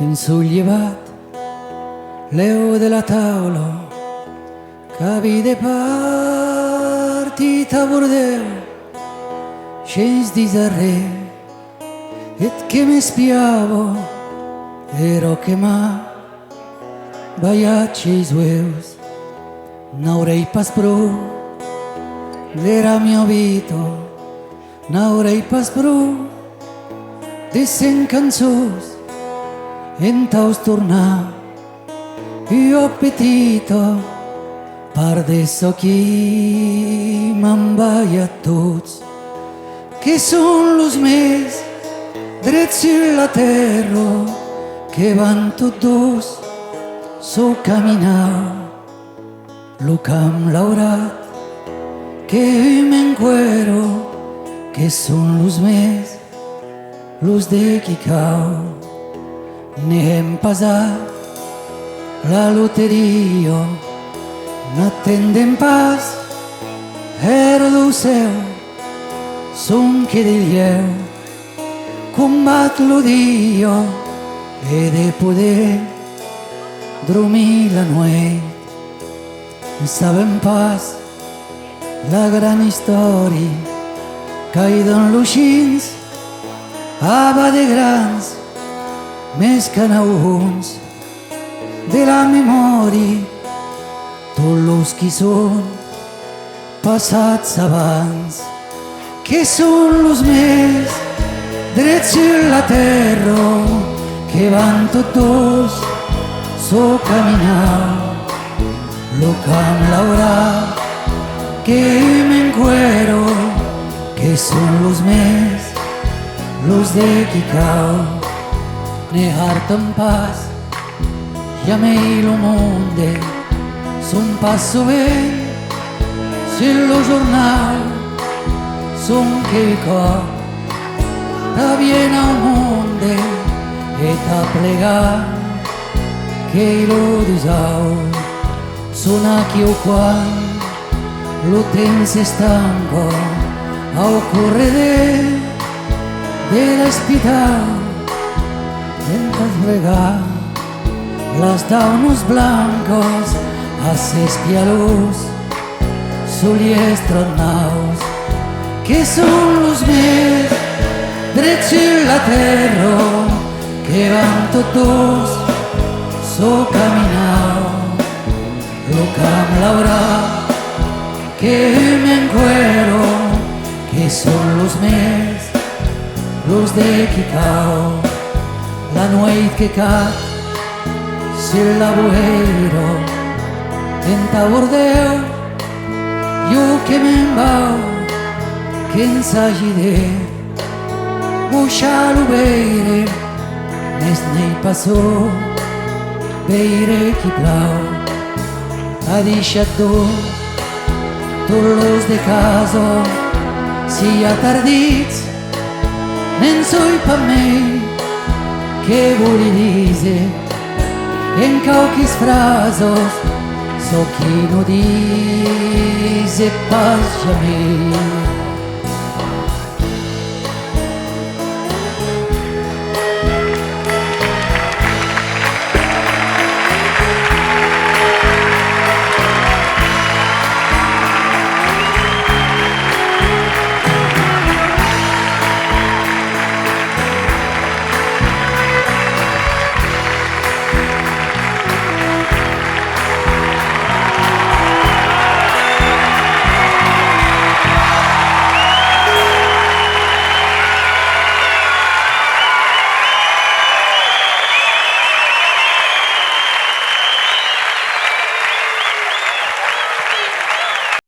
in sollievat leo della tavola capite partita bordeo scesi di sarre et che mi spiavo ero che ma baiacci i sueus n'aurei pas pro l'era mio vito n'aurei pas pro dissen canzos en taus tornar io appetito par adesso chi m'ambaia tots che son los mes drets sur la terra che van todos so caminau lo cam laurat que me encuero que son los mes los de Quicao ne hem pasat la loteria n'attendem pas era do seu son che de lieu combat lo dio e de poder dormir la nuit sabem pas la gran història caïda en luxins aba de grans més que nauns de la memòria tots los qui són passats abans que són los més drets sur la terra que van tots so caminar lo cam laurat que me encuero que son los més los de Quicao ne hartan pas llamei lo monde son passo ben sur lo jornal son che cor ta bien al monde e ta plegar che lo disau son aquí o quan lo temps estanco a correre de l'hospital intentas regar las daunos blancos a ses pialos soliestros naus que son los més drets sur la terra que van todos so caminau lo cam laurat que me encuero que son los més los de Quicao la nuit que cat sur l'abuelo en tabordeu jo que me'n vau que ens hagi de moixar lo veire nes n'hi passó veire qui plau ha deixat tots los de casa si atardits nen soy pa me que voli dire en cauquis frasos so chi no dice pas jamais